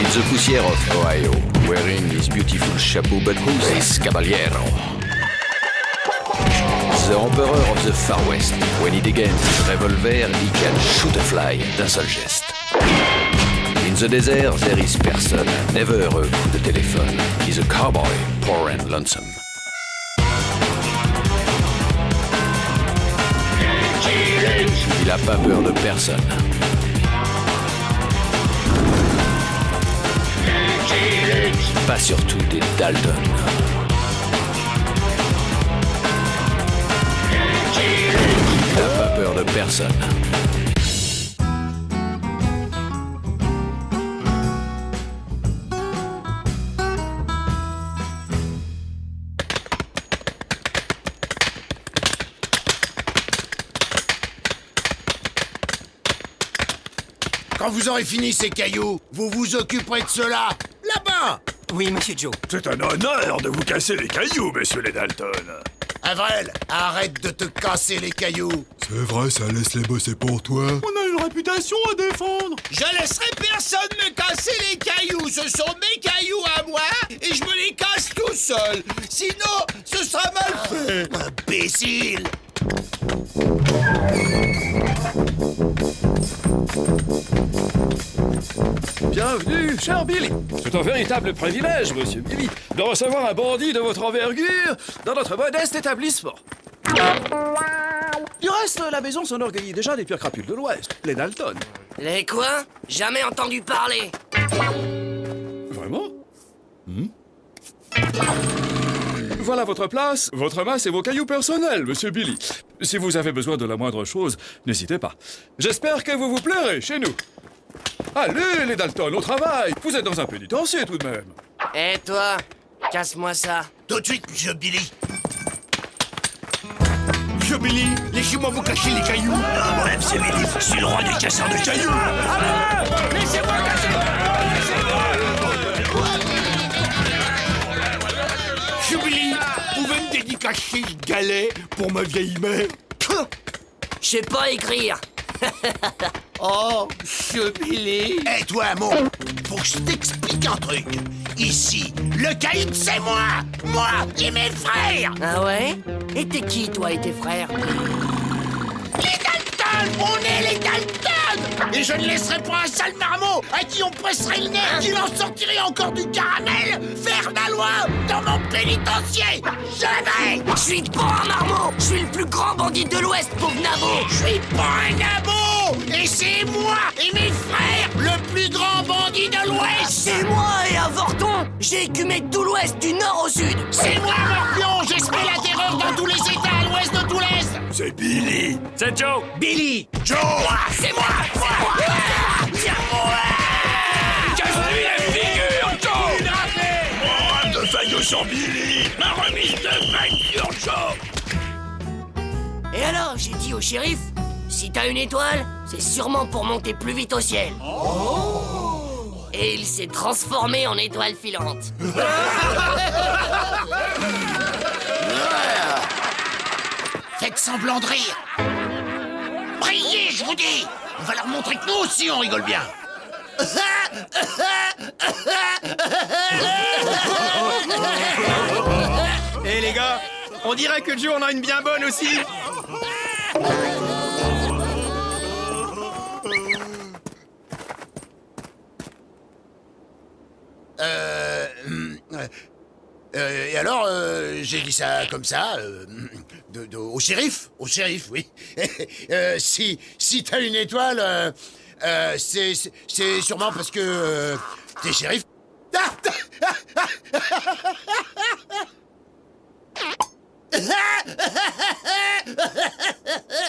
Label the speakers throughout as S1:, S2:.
S1: In the poussière of Ohio, wearing his beautiful chapeau, but who's this caballero? The emperor of the Far West. When he degains his revolver, he can shoot a fly d'un seul geste. In the desert, there is person, never a coup de téléphone. He's a cowboy, poor and lonesome. Il a pas peur de personne. Pas surtout des Dalton. Il a pas peur de personne.
S2: Quand vous aurez fini ces cailloux, vous vous occuperez de cela. Là-bas.
S3: Oui, monsieur Joe.
S4: C'est un honneur de vous casser les cailloux, messieurs les Dalton.
S2: Avril, arrête de te casser les cailloux.
S5: C'est vrai, ça laisse les bosser pour toi.
S4: On a une réputation à défendre.
S2: Je laisserai personne me casser les cailloux. Ce sont mes cailloux à moi et je me les casse tout seul. Sinon, ce sera mal fait. Imbécile.
S6: Bienvenue, cher Billy. C'est un véritable privilège, monsieur Billy, de recevoir un bandit de votre envergure dans notre modeste établissement. Du reste, la maison s'enorgueillit déjà des pires crapules de l'Ouest, les Dalton.
S3: Les quoi? Jamais entendu parler.
S6: Vraiment? Voilà votre place, votre masse et vos cailloux personnels, monsieur Billy. Si vous avez besoin de la moindre chose, n'hésitez pas. J'espère que vous vous plairez chez nous. Allez, les Dalton, au travail. Vous êtes dans un pénitencier, tout de même.
S3: Et toi? Casse-moi ça.
S2: Tout de suite, Monsieur Billy. Monsieur Billy, laissez-moi vous cacher les cailloux.
S4: Ah ouais, c'est Billy, je suis le roi des casseurs de cailloux.
S2: Laissez-moi cacher. Monsieur Billy, vous pouvez me dédicacer ce galet pour ma vieille mère?
S3: Je sais pas écrire.
S2: Oh, Monsieur Billy. Eh toi, Mo, faut que je t'explique un truc. Ici, le caïd, c'est moi. Moi et mes frères.
S3: Ah ouais? Et t'es qui, toi et tes frères?
S2: Les Dalton. On est les Dalton. Et je ne laisserai pas un sale marmot à qui on presserait le nez, qu'il en sortirait encore du caramel, faire la loi dans mon pénitencier. Jamais.
S3: Je suis pas un marmot. Je suis le plus grand bandit de l'Ouest, pauvre nabo.
S2: Je suis pas un abo. Et c'est moi et mes frères le plus grand bandit de l'Ouest.
S3: C'est moi et Avorton. J'ai écumé tout l'Ouest, du nord au sud.
S2: C'est moi, Morpion. J'ai semé la terreur dans tous les États à l'ouest de tout l'Est.
S4: C'est Billy.
S6: C'est Joe.
S2: Billy.
S4: Joe.
S3: C'est moi. C'est moi.
S6: Casse-lui la figure, Joe.
S4: Moi, de faillot sur Billy.
S6: Ma remise de vainqueur, Joe.
S3: Et alors, j'ai dit au shérif, si t'as une étoile, c'est sûrement pour monter plus vite au ciel. Et il s'est transformé en étoile filante.
S2: Faites semblant de rire. Brillez, je vous dis. On va leur montrer que nous aussi, on rigole bien.
S7: Eh les gars, on dirait que Joe en a une bien bonne aussi.
S2: Et alors, j'ai dit ça comme ça, au shérif, oui. Si t'as une étoile, c'est sûrement parce que t'es shérif.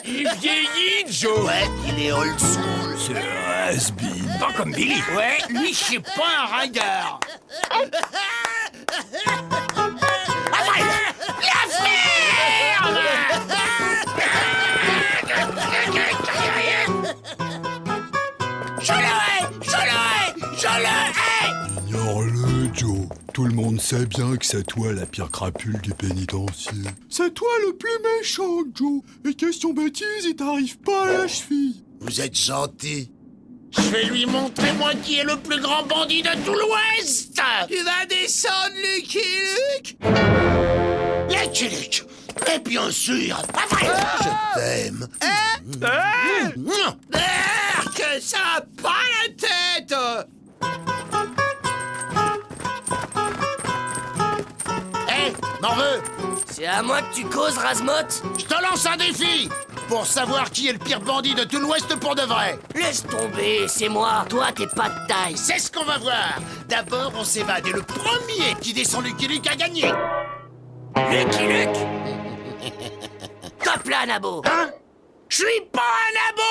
S4: Il vieillit, Joe.
S2: Ouais, il est old school.
S4: C'est un has-been.
S7: Pas comme Billy.
S2: Ouais, lui, c'est pas un ringard.
S5: Ignore-le, Joe. Tout le monde sait bien que c'est toi la pire crapule du pénitencier. C'est toi le plus méchant, Joe. Et question bêtise, il t'arrive pas à la cheville.
S2: Vous êtes gentil. Je vais lui montrer, moi, qui est le plus grand bandit de tout l'Ouest.
S8: Tu vas descendre, Lucky Luke?
S2: Lucky Luke. Et bien sûr. Pas vrai. Je t'aime.
S8: Que ça a pas la tête!
S2: Hé, m'en veux.
S3: C'est à moi que tu causes, Razmotte?
S2: Je te lance un défi pour savoir qui est le pire bandit de tout l'Ouest pour de vrai.
S3: Laisse tomber, c'est moi. Toi, t'es pas de taille.
S2: C'est ce qu'on va voir. D'abord, on s'évade et le premier qui descend Lucky Luke a gagné.
S3: Lucky Luke. Top là, Nabo.
S2: Hein? Je suis pas un abo.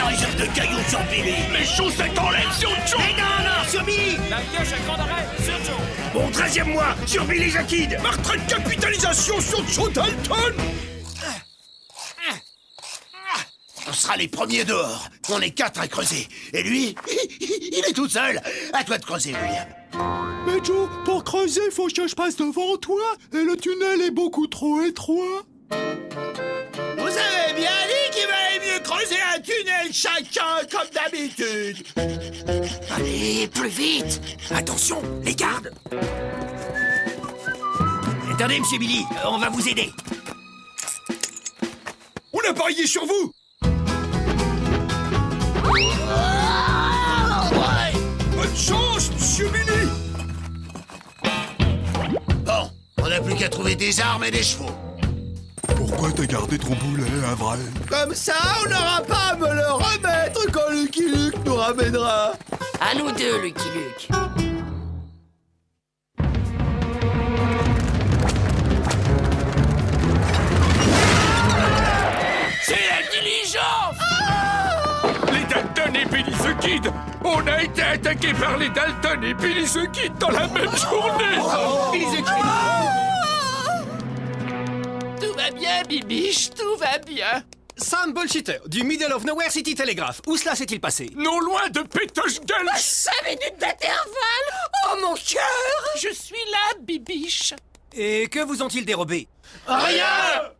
S8: Un jeu de cailloux sur Billy!
S4: Les chaussettes en laine sur Joe.
S8: Mais non, sur Billy!
S7: La pioche à grand d'arrêt sur Joe.
S4: Bon 13e mois sur Billy the Kid. Meurtre de capitalisation sur Joe Dalton.
S2: On sera les premiers dehors. On est 4 à creuser. Et lui, il est tout seul. À toi de creuser, William.
S5: Mais Joe, pour creuser, faut que je passe devant toi. Et le tunnel est beaucoup trop étroit.
S8: Vous avez bien dit qu'il valait mieux creuser un tunnel chacun comme d'habitude!
S3: Allez, plus vite.
S8: Attention, les gardes! Attendez, monsieur Billy, on va vous aider.
S4: On a parié sur vous. Bonne chance, monsieur Billy.
S2: Bon, on n'a plus qu'à trouver des armes et des chevaux.
S5: Pourquoi t'as gardé ton boulet, un vrai?
S8: Comme ça, on n'aura pas à me le remettre quand Lucky Luke nous ramènera.
S3: À nous deux, Lucky Luke.
S7: C'est la diligence!
S4: Les Dalton et Billy the Kid. On a été attaqués par les Dalton et Billy the Kid dans la même journée.
S8: Billy the Kid.
S7: Tout va bien, Bibiche, tout va bien.
S9: Sam Bullshitter, du Middle of Nowhere City Telegraph. Où cela s'est-il passé?
S4: Non loin de Pétoche-Gueule.
S7: 5 minutes d'intervalle! Oh mon cœur! Je suis là, Bibiche.
S9: Et que vous ont-ils dérobé?
S4: Rien.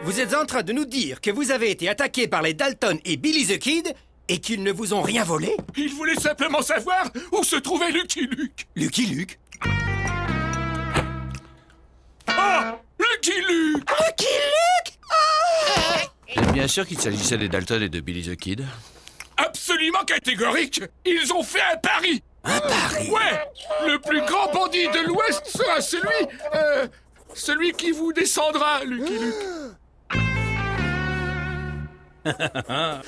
S9: Vous êtes en train de nous dire que vous avez été attaqué par les Dalton et Billy the Kid et qu'ils ne vous ont rien volé?
S4: Il voulait simplement savoir où se trouvait Lucky Luke.
S9: Lucky Luke?
S4: Ah, Lucky Luke.
S3: Lucky Luke.
S1: T'es bien sûr qu'il s'agissait des Dalton et de Billy the Kid?
S4: Absolument catégorique. Ils ont fait un pari.
S9: Un pari?
S4: Ouais. Le plus grand bandit de l'Ouest sera celui qui vous descendra, Lucky Luke.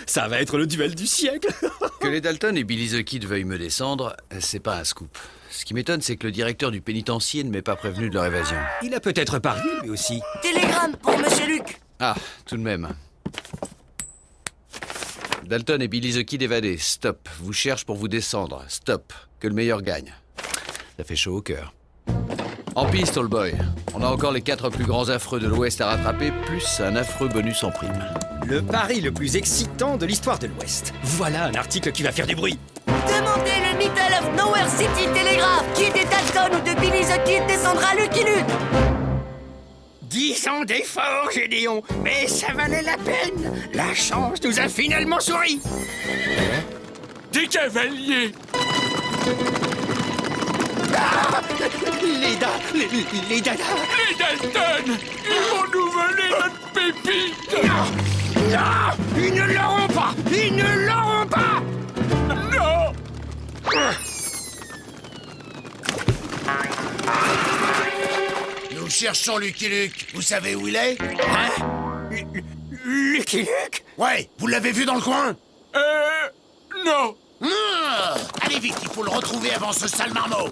S9: Ça va être le duel du siècle.
S1: Que les Dalton et Billy the Kid veuillent me descendre, c'est pas un scoop. Ce qui m'étonne, c'est que le directeur du pénitencier ne m'ait pas prévenu de leur évasion.
S9: Il a peut-être parié, lui aussi.
S3: Télégramme pour Monsieur Luc.
S1: Ah, tout de même. Dalton et Billy the Kid évadés. Stop. Vous cherche pour vous descendre. Stop. Que le meilleur gagne. Ça fait chaud au cœur. En piste, All Boy. On a encore les 4 plus grands affreux de l'Ouest à rattraper, plus un affreux bonus en prime.
S9: Le pari le plus excitant de l'histoire de l'Ouest. Voilà un article qui va faire du bruit.
S3: Demandez le Middle of Nowhere City Telegraph. Qui des Dalton ou de Billy the Kid descendra Lucky Luke?
S8: 10 ans d'efforts, Gédéon, mais ça valait la peine. La chance nous a finalement souri.
S4: Des cavaliers.
S8: Les dadas.
S4: Les Dalton. Ils vont nous voler notre pépite.
S8: Non, ils ne l'auront pas. Ils ne l'auront pas.
S4: Non.
S2: Nous cherchons Lucky Luke. Vous savez où il est?
S8: Lucky Luke?
S2: Ouais, vous l'avez vu dans le coin?
S4: Non.
S2: Allez vite, il faut le retrouver avant ce sale marmot.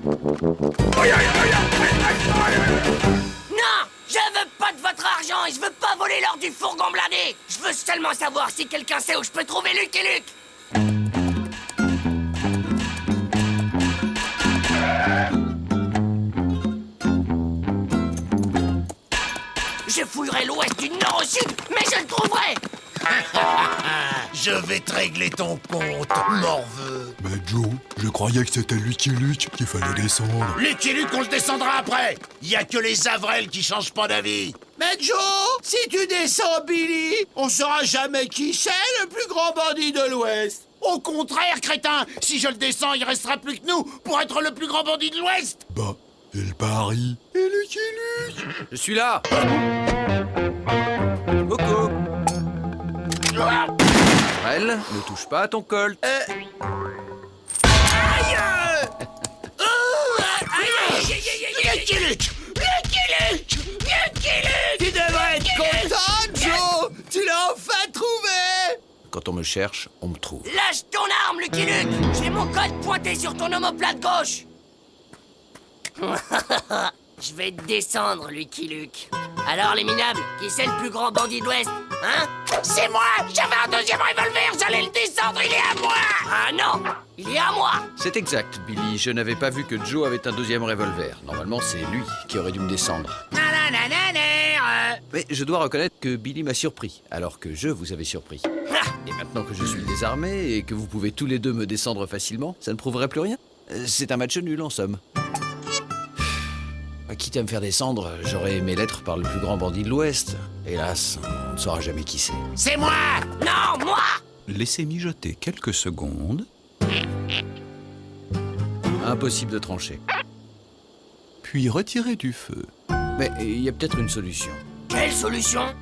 S3: Non, je veux pas de votre argent et je veux pas voler l'or du fourgon blindé. Je veux seulement savoir si quelqu'un sait où je peux trouver Lucky Luke. Je fouillerai l'ouest du nord au sud, mais je le trouverai.
S2: Je vais te régler ton compte, morveux.
S5: Mais Joe, je croyais que c'était Lucky Luke qu'il fallait descendre.
S2: Lucky Luke, on le descendra après. Il y a que les Avrel qui changent pas d'avis. Mais Joe, si tu descends Billy, on saura jamais qui c'est le plus grand bandit de l'Ouest. Au contraire, crétin, si je le descends, il restera plus que nous pour être le plus grand bandit de l'Ouest.
S5: Bah, et le pari? Et Lucky Luke?
S1: Je suis là. Coucou. Elle, ne touche pas à ton colt.
S2: Lucky Luke! Tu devrais être content, Joe! Tu l'as enfin trouvé!
S1: Quand on me cherche, on me trouve.
S3: Lâche ton arme, Lucky Luke! J'ai mon code pointé sur ton omoplate gauche! Je vais te descendre, Lucky Luke. Alors, les minables, qui c'est le plus grand bandit de l'Ouest? Hein? C'est moi! J'avais un deuxième revolver, j'allais le descendre, il est à moi! Ah non! Il est à moi!
S1: C'est exact, Billy. Je n'avais pas vu que Joe avait un deuxième revolver. Normalement, c'est lui qui aurait dû me descendre. Mais je dois reconnaître que Billy m'a surpris, alors que je vous avais surpris. Et maintenant que je suis désarmé et que vous pouvez tous les deux me descendre facilement, ça ne prouverait plus rien. C'est un match nul, en somme. Quitte à me faire descendre, j'aurais aimé l'être par le plus grand bandit de l'Ouest. Hélas, on ne saura jamais qui c'est.
S2: C'est moi!
S3: Non, moi!
S10: Laissez mijoter quelques secondes.
S1: Impossible de trancher.
S10: Puis retirez du feu.
S1: Mais il y a peut-être une solution.
S3: Quelle solution?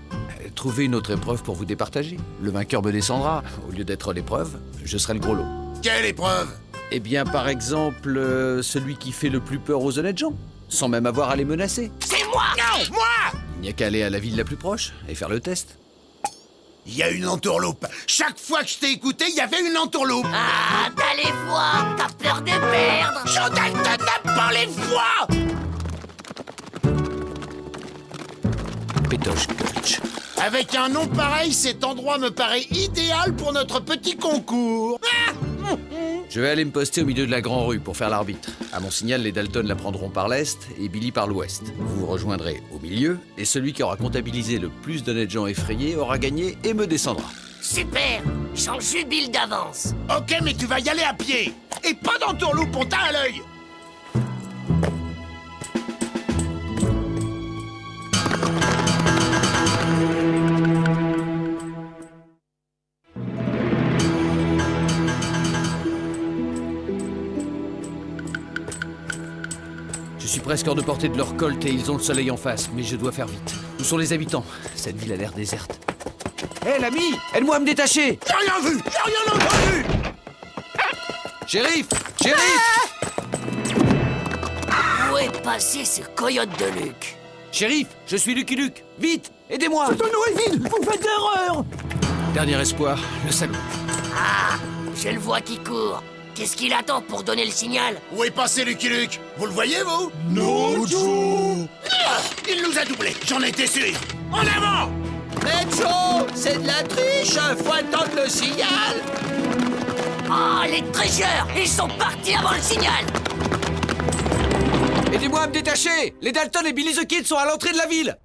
S1: Trouvez une autre épreuve pour vous départager. Le vainqueur me descendra. Au lieu d'être l'épreuve, je serai le gros lot.
S2: Quelle épreuve?
S1: Eh bien, par exemple, celui qui fait le plus peur aux honnêtes gens, sans même avoir à les menacer.
S3: C'est moi!
S2: Non, moi!
S1: Il n'y a qu'à aller à la ville la plus proche et faire le test.
S2: Il y a une entourloupe. Chaque fois que je t'ai écouté, il y avait une entourloupe.
S3: Ah, t'as les voix! T'as peur de perdre!
S2: Joe Dalton n'a pas les voix!
S1: Pétoche Gulch.
S2: Avec un nom pareil, cet endroit me paraît idéal pour notre petit concours.
S1: Je vais aller me poster au milieu de la grande rue pour faire l'arbitre. À mon signal, les Dalton la prendront par l'est et Billy par l'ouest. Vous vous rejoindrez au milieu et celui qui aura comptabilisé le plus d'honnêtes gens effrayés aura gagné et me descendra.
S3: Super! J'en jubile d'avance!
S2: Ok, mais tu vas y aller à pied. Et pas d'entourloupe, on t'a à l'œil.
S1: Je suis presque hors de portée de leur colt et ils ont le soleil en face, mais je dois faire vite. Où sont les habitants? Cette ville a l'air déserte. Hé, l'ami! Aide-moi à me détacher!
S2: J'ai rien vu, j'ai rien entendu.
S1: Shérif! Shérif!
S3: Où est passé ce coyote de Luke?
S1: Shérif! Je suis Lucky Luke! Vite! Aidez-moi!
S5: Ce tonneau est vide! Vous faites l'erreur!
S1: Dernier espoir, le salaud.
S3: Ah! Je le vois qui court! Qu'est-ce qu'il attend pour donner le signal?
S2: Où est passé Lucky Luke? Vous le voyez, vous?
S5: Non, Joe!
S2: Ah, il nous a doublés, j'en étais sûr. En avant!
S8: Mais Joe, c'est de la triche, faut attendre le signal.
S3: Oh, les tricheurs! Ils sont partis avant le signal!
S1: Aidez-moi à me détacher! Les Dalton et Billy the Kid sont à l'entrée de la ville!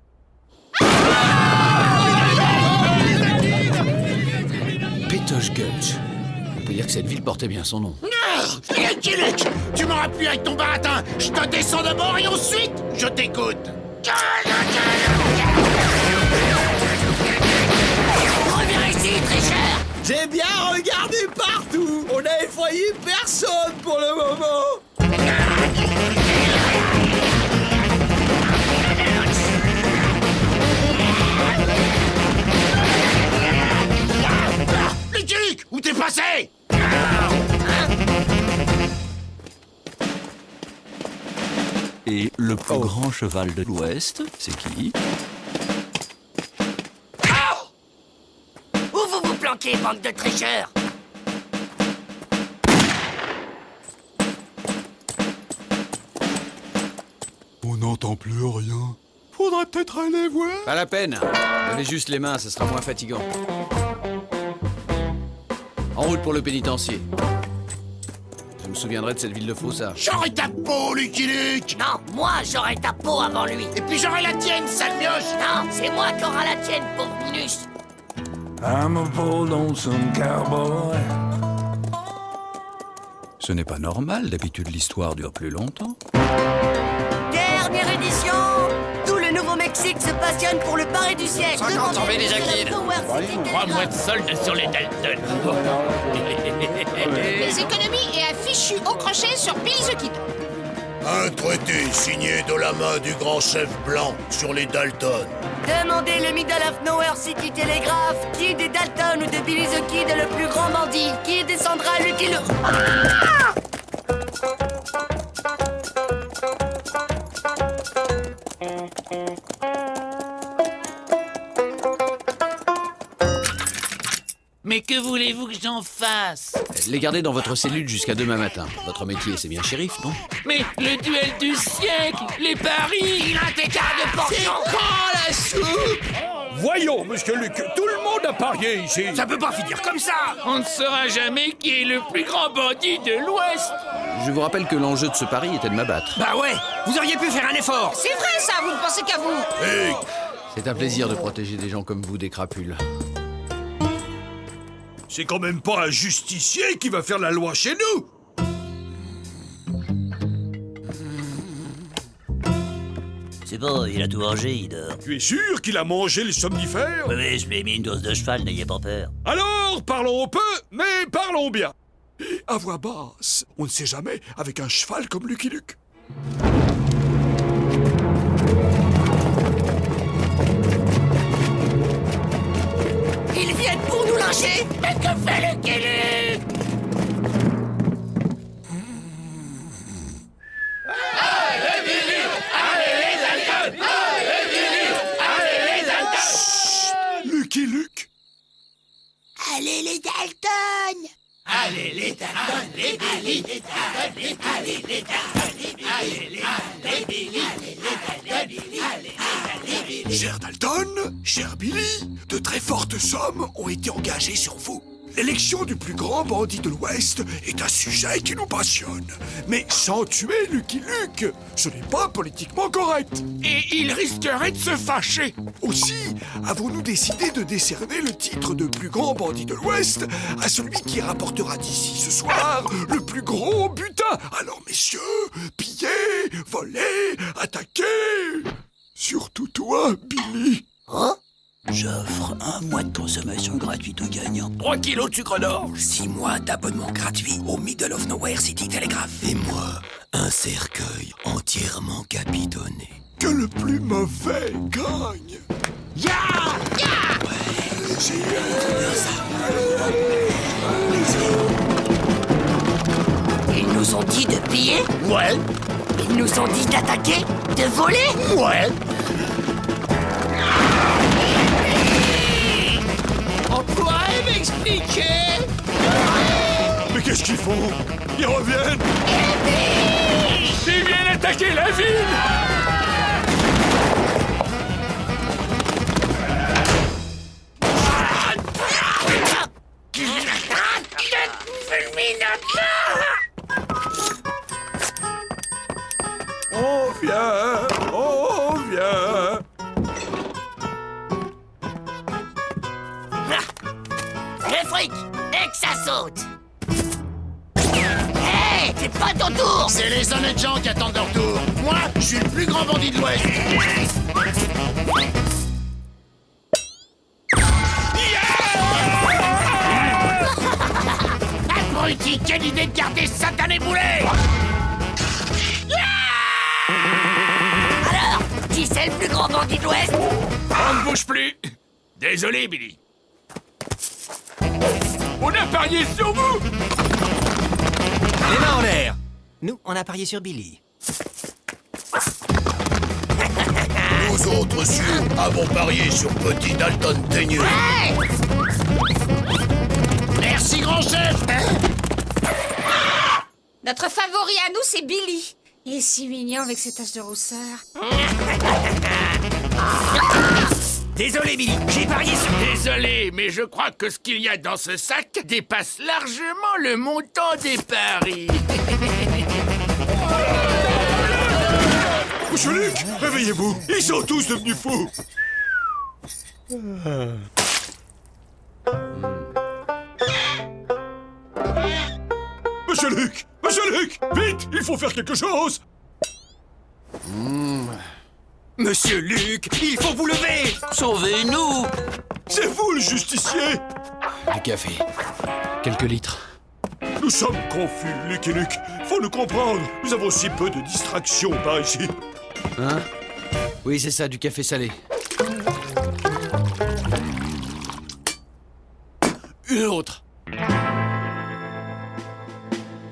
S1: Pétoche Gulch. On peut dire que cette ville portait bien son nom.
S2: Lucky Luke, tu m'auras pu avec ton baratin. Je te descends d'abord et ensuite, je t'écoute.
S3: Reviens ici, tricheur!
S8: J'ai bien regardé partout. On n'a effrayé personne pour le moment.
S2: Lucky Luke, où t'es passé?
S10: Et le plus grand cheval de l'Ouest, c'est qui?
S3: Où vous vous planquez, bande de tricheurs?
S5: On n'entend plus rien. Faudrait peut-être aller voir.
S1: Pas la peine. Levez juste les mains, ce sera moins fatigant. En route pour le pénitencier. Je me souviendrai de cette ville de Faussard.
S2: J'aurai ta peau, Lucky Luke.
S3: Non, moi j'aurai ta peau avant lui!
S2: Et puis j'aurai la tienne, sale mioche.
S3: Non, c'est moi qui aura la tienne, pauvre Minus!
S4: I'm a bold lonesome cowboy.
S10: Ce n'est pas normal, d'habitude l'histoire dure plus longtemps.
S3: Dernière édition! Tout le Nouveau-Mexique Mexique se passionne pour le pari du siècle.
S8: 50 ans, Billy the Kid.
S4: 3 mois de solde sur les Dalton.
S7: Les économies et un fichu au crochet sur Billy the Kid.
S2: Un traité signé de la main du grand chef blanc sur les Dalton.
S3: Demandez le Middle of Nowhere City Telegraph. Qui des Dalton ou de Billy the Kid est le plus grand bandit? Qui descendra Lucky Luke?
S11: Mais que voulez-vous que j'en fasse?
S1: Les garder dans votre cellule jusqu'à demain matin. Votre métier, c'est bien shérif, non?
S11: Mais le duel du siècle, les paris...
S3: Il a un écart de portion.
S11: C'est quand la soupe?
S4: Voyons, monsieur Luc, tout le monde a parié ici.
S8: Ça peut pas finir comme ça.
S11: On ne saura jamais qui est le plus grand bandit de l'Ouest.
S1: Je vous rappelle que l'enjeu de ce pari était de m'abattre.
S8: Bah ouais, vous auriez pu faire un effort.
S7: C'est vrai ça, vous ne pensez qu'à vous.
S2: Hey,
S1: C'est un plaisir de protéger des gens comme vous des crapules.
S4: C'est quand même pas un justicier qui va faire la loi chez nous.
S12: C'est bon, il a tout mangé, il dort.
S4: Tu es sûr qu'il a mangé les somnifères?
S12: Oui, je lui ai mis une dose de cheval, n'ayez pas peur.
S4: Alors, parlons peu, mais parlons bien. Et à voix basse, on ne sait jamais avec un cheval comme Lucky Luke.
S3: Ils viennent pour nous lyncher. Mais que fait Lucky Luke?
S4: Lucky Luke?
S7: Allez les Dalton.
S3: Allez les Dalton, les Billy, les Dalton, les Allez les Dalton, les Billy, allez les Billy, allez les
S4: Cher Dalton, cher Billy, de très fortes sommes ont été engagées sur vous. L'élection du plus grand bandit de l'Ouest est un sujet qui nous passionne. Mais sans tuer Lucky Luke, ce n'est pas politiquement correct.
S8: Et il risquerait de se fâcher.
S4: Aussi, avons-nous décidé de décerner le titre de plus grand bandit de l'Ouest à celui qui rapportera d'ici ce soir le plus gros butin. Alors messieurs, pillez, volez, attaquez. Surtout toi, Billy.
S12: J'offre 1 mois de consommation gratuite aux gagnants.
S8: 3 kilos de sucre d'orge.
S12: 6 mois d'abonnement gratuit au Middle of Nowhere City Telegraph. Et moi, un cercueil entièrement capitonné.
S4: Que le plus mauvais gagne.
S3: Ils nous ont dit de piller?
S2: ouais,
S3: Ils nous ont dit d'attaquer? De voler?
S2: ouais.
S8: On pourrait m'expliquer?
S4: Mais qu'est-ce qu'ils font? Ils reviennent.
S11: Ils viennent attaquer la ville.
S4: On vient, on vient.
S3: Le fric! Et que ça saute! Hé! C'est pas ton tour!
S2: C'est les honnêtes gens qui attendent leur tour. Moi, je suis le plus grand bandit de l'Ouest.
S8: Abruti, quelle idée de garder ce satané boulet!
S3: Alors, qui c'est le plus grand bandit de l'Ouest?
S8: On ne bouge plus. Désolé, Billy. On a parié sur vous.
S9: Les mains en l'air. Nous, on a parié sur Billy.
S2: Nous autres sûrs avons parié sur Petit Dalton teigneux.
S3: Hey!
S2: Merci, grand chef.
S7: Notre favori à nous, c'est Billy. Il est si mignon avec ses taches de rousseur.
S8: Désolé, Billy. J'ai parié sur... Désolé, mais je crois que ce qu'il y a dans ce sac dépasse largement le montant des paris.
S4: Monsieur Luc, réveillez-vous. Ils sont tous devenus fous. Monsieur Luc, vite, il faut faire quelque chose.
S9: Monsieur Luc, il faut vous lever!
S10: Sauvez-nous!
S4: C'est vous le justicier!
S1: Du café. Quelques litres.
S4: Nous sommes confus, Luc et Luc. Faut nous comprendre. Nous avons si peu de distractions par ici.
S1: Hein? Oui, c'est ça, du café salé. Une autre.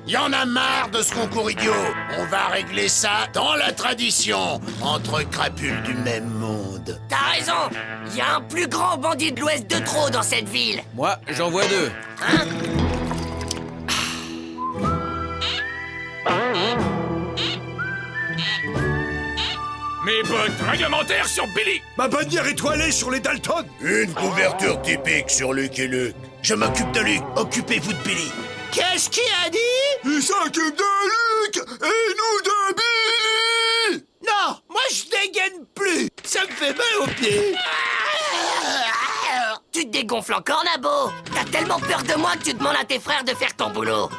S2: Y'en a marre de ce concours idiot. On va régler ça dans la tradition, entre crapules du même monde.
S3: T'as raison. Il y a un plus grand bandit de l'Ouest de trop dans cette ville.
S1: Moi, j'en vois deux.
S3: Hein?
S8: Mes bottes réglementaires sur Billy.
S4: Ma bannière étoilée sur les Dalton.
S2: Une couverture typique sur Luc et Luc. Je m'occupe de Luc, occupez-vous de Billy. Qu'est-ce qu'il a dit?
S4: Il s'occupe de Luc et nous de Billy.
S2: Non, moi je dégaine plus. Ça me fait mal aux pieds.
S3: Tu te dégonfles encore, Nabo. T'as tellement peur de moi que tu demandes à tes frères de faire ton boulot.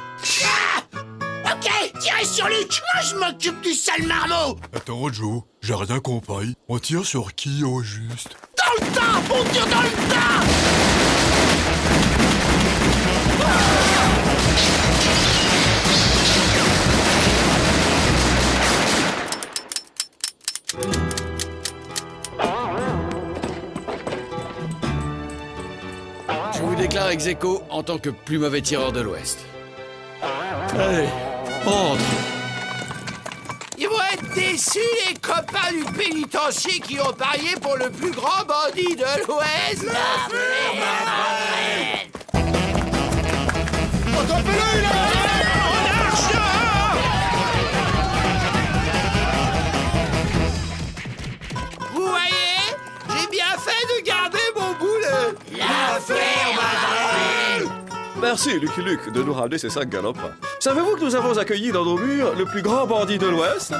S2: Ok, tirez sur Luc. Moi je m'occupe du sale marmot.
S5: Attends, Joe, j'ai rien compris. On tire sur qui au juste?
S2: Dans le tas. On tire dans le tas.
S1: Je vous déclare ex aequo en tant que plus mauvais tireur de l'Ouest. Allez, entre.
S7: Ils vont être déçus, les copains du pénitencier qui ont parié pour le plus grand bandit de l'Ouest. Vous voyez, j'ai bien fait de garder mon boulet.
S6: Merci, Lucky Luke, de nous ramener ces 5 galopins. Savez-vous que nous avons accueilli dans nos murs le plus grand bandit de l'Ouest?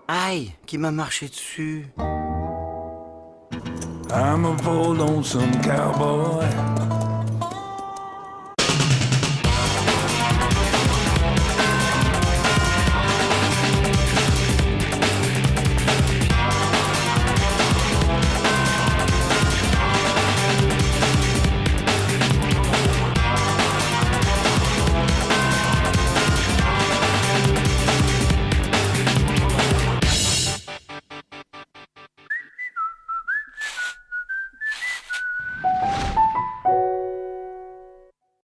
S12: Aïe, qui m'a marché dessus.
S13: I'm a poor lonesome cowboy